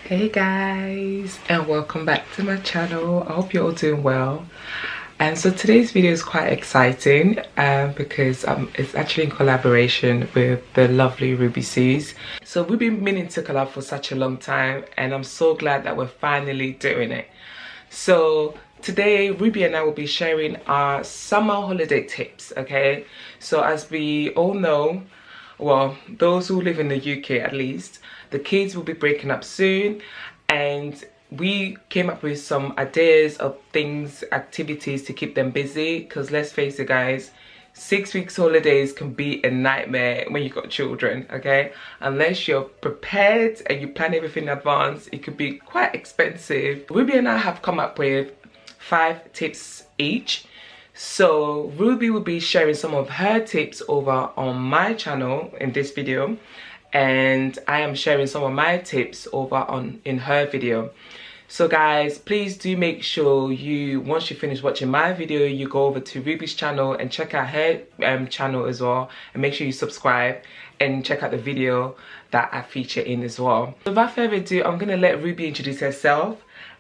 Hey guys, and welcome back to my channel. I hope you're all doing well. And so today's video is quite exciting because it's actually in collaboration with the lovely Rubysuzes. So we've been meaning to collab for such a long time, and I'm so glad that we're finally doing it. So today Ruby and I will be sharing our summer holiday tips, okay? So as we all know, well, those who live in the UK at least, the kids will be breaking up soon, and we came up with some ideas of things, activities to keep them busy, because let's face it guys, 6 weeks holidays can be a nightmare when you've got children, okay? Unless you're prepared and you plan everything in advance, it could be quite expensive. Ruby and I have come up with 5 tips each. So Ruby will be sharing some of her tips over on my channel in this video, and I am sharing some of my tips over in her video. So guys, please do make sure once you finish watching my video, you go over to Ruby's channel and check out her channel as well, and make sure you subscribe and check out the video that I feature in as well. So without further ado, I'm gonna let Ruby introduce herself,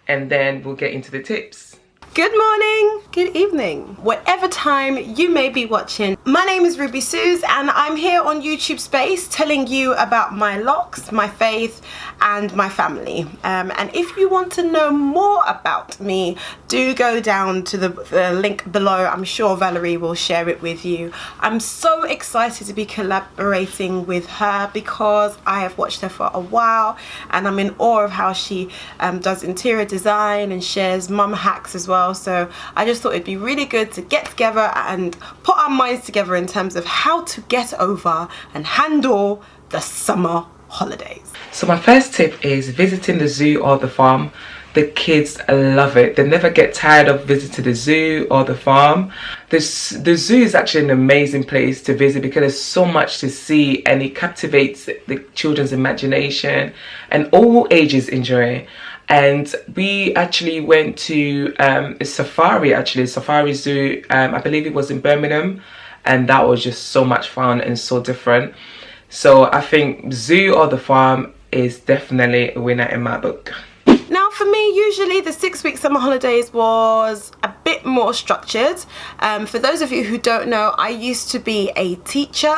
and then we'll get into the tips. Good morning, good evening, whatever time you may be watching. My name is Rubysuze, and I'm here on YouTube Space telling you about my locks, my faith, and my family. And if you want to know more about me, do go down to the link below. I'm sure Valerie will share it with you. I'm so excited to be collaborating with her because I have watched her for a while, and I'm in awe of how she does interior design and shares mum hacks as well. So I just thought it'd be really good to get together and put our minds together in terms of how to get over and handle the summer holidays. So my first tip is visiting the zoo or the farm. The kids love it. They never get tired of visiting the zoo or the farm. The zoo is actually an amazing place to visit because there's so much to see, and it captivates the children's imagination, and all ages enjoy it. And we actually went to a safari zoo, I believe it was in Birmingham, and that was just so much fun and so different. So I think zoo or the farm is definitely a winner in my book. Now for me, usually the 6 week summer holidays was a bit more structured. For those of you who don't know, I used to be a teacher,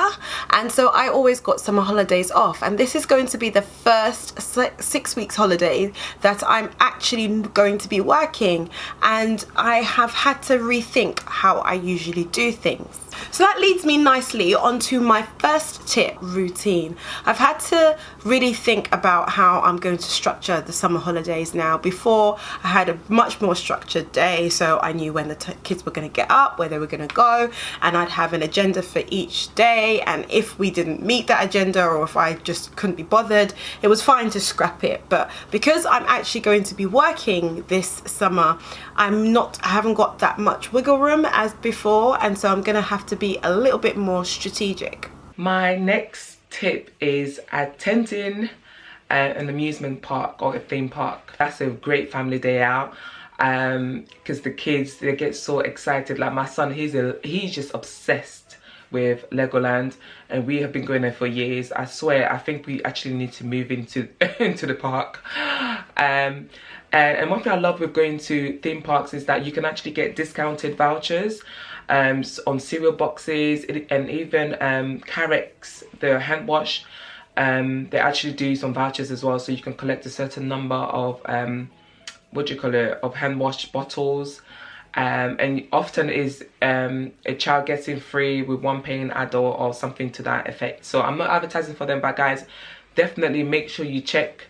and so I always got summer holidays off, and this is going to be the first 6 weeks holiday that I'm actually going to be working, and I have had to rethink how I usually do things. So that leads me nicely onto my first tip, routine. I've had to really think about how I'm going to structure the summer holidays now. Before, I had a much more structured day, so I knew when the kids were going to get up, where they were going to go, and I'd have an agenda for each day, and if we didn't meet that agenda, or if I just couldn't be bothered, it was fine to scrap it. But because I'm actually going to be working this summer, I haven't got that much wiggle room as before, and so I'm going to have to be a little bit more strategic. My next tip is attending an amusement park or a theme park. That's a great family day out, because the kids, they get so excited. Like my son, he's just obsessed with Legoland, and we have been going there for years. I swear, I think we actually need to move into into the park. And one thing I love with going to theme parks is that you can actually get discounted vouchers on cereal boxes, and even Carex, the hand wash. They actually do some vouchers as well, so you can collect a certain number of of hand wash bottles, and often is a child getting free with one paying adult or something to that effect. So I'm not advertising for them, but guys, definitely make sure you check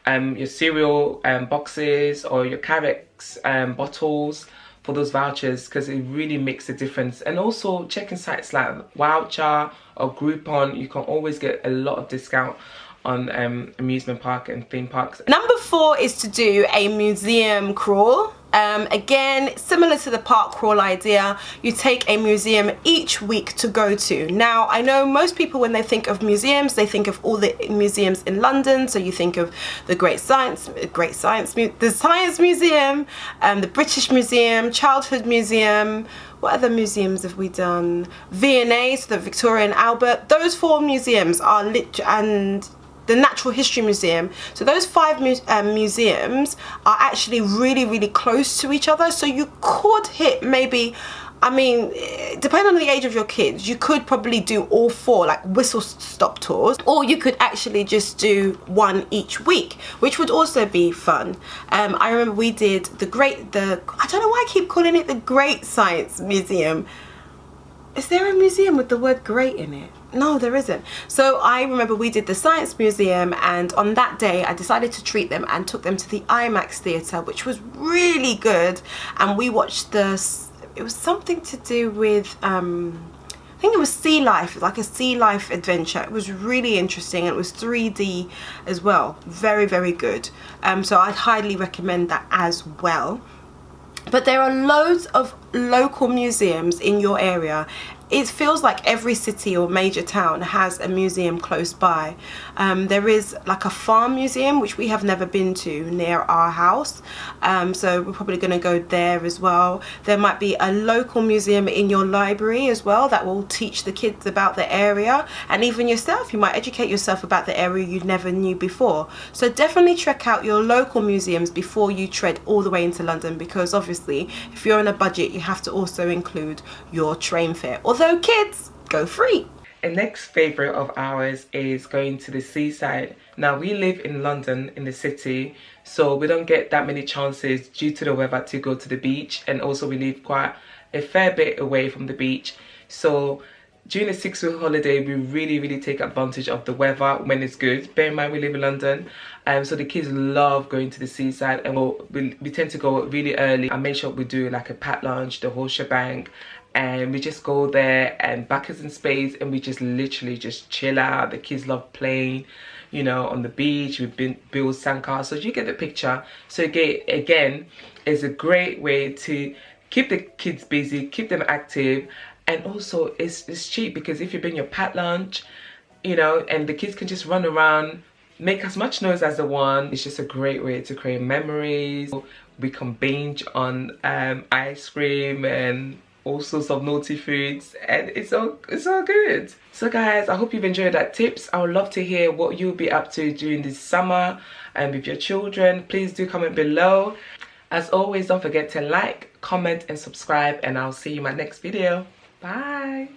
your cereal boxes or your Carex bottles for those vouchers, because it really makes a difference. And also checking sites like Voucher or Groupon, you can always get a lot of discount on amusement park and theme parks. Number 4 is to do a museum crawl. Again, similar to the park crawl idea, you take a museum each week to go to. Now, I know most people, when they think of museums, they think of all the museums in London. So you think of the the Science Museum, the British Museum, Childhood Museum. What other museums have we done? V&A, so the Victoria and Albert. Those 4 museums are and the Natural History Museum. So those 5 museums are actually really close to each other, so you could hit maybe, I mean, depending on the age of your kids, you could probably do all 4 like whistle stop tours, or you could actually just do 1 each week, which would also be fun. I remember we did I don't know why I keep calling it the Great Science Museum. Is there a museum with the word great in it? No, there isn't. So I remember we did the Science Museum, and on that day I decided to treat them and took them to the IMAX theatre, which was really good. And we watched it was something to do with I think it was sea life, like a sea life adventure. It was really interesting. It was 3D as well. Very good. So I'd highly recommend that as well. But there are loads of local museums in your area. It feels like every city or major town has a museum close by. There is like a farm museum, which we have never been to, near our house. So we're probably going to go there as well. There might be a local museum in your library as well that will teach the kids about the area. And even yourself, you might educate yourself about the area you never knew before. So definitely check out your local museums before you tread all the way into London, because obviously if you're on a budget, you have to also include your train fare. Although kids go free. A next favourite of ours is going to the seaside. Now we live in London, in the city, so we don't get that many chances due to the weather to go to the beach, and also we live quite a fair bit away from the beach. So during the 6-week holiday, we really take advantage of the weather when it's good. Bear in mind we live in London, so the kids love going to the seaside, and we tend to go really early. I make sure we do like a packed lunch, the whole shebang, and we just go there and buckets and spades, and we just literally just chill out. The kids love playing, you know, on the beach. We've built sandcastles. You get the picture. So again, it's a great way to keep the kids busy, keep them active, and also it's cheap, because if you bring your packed lunch, you know, and the kids can just run around, make as much noise as they want. It's just a great way to create memories. We can binge on ice cream and all sorts of naughty foods, and it's all good. So guys, I hope you've enjoyed that tips. I would love to hear what you'll be up to during this summer and with your children. Please do comment below. As always, don't forget to like, comment and subscribe, and I'll see you in my next video. Bye.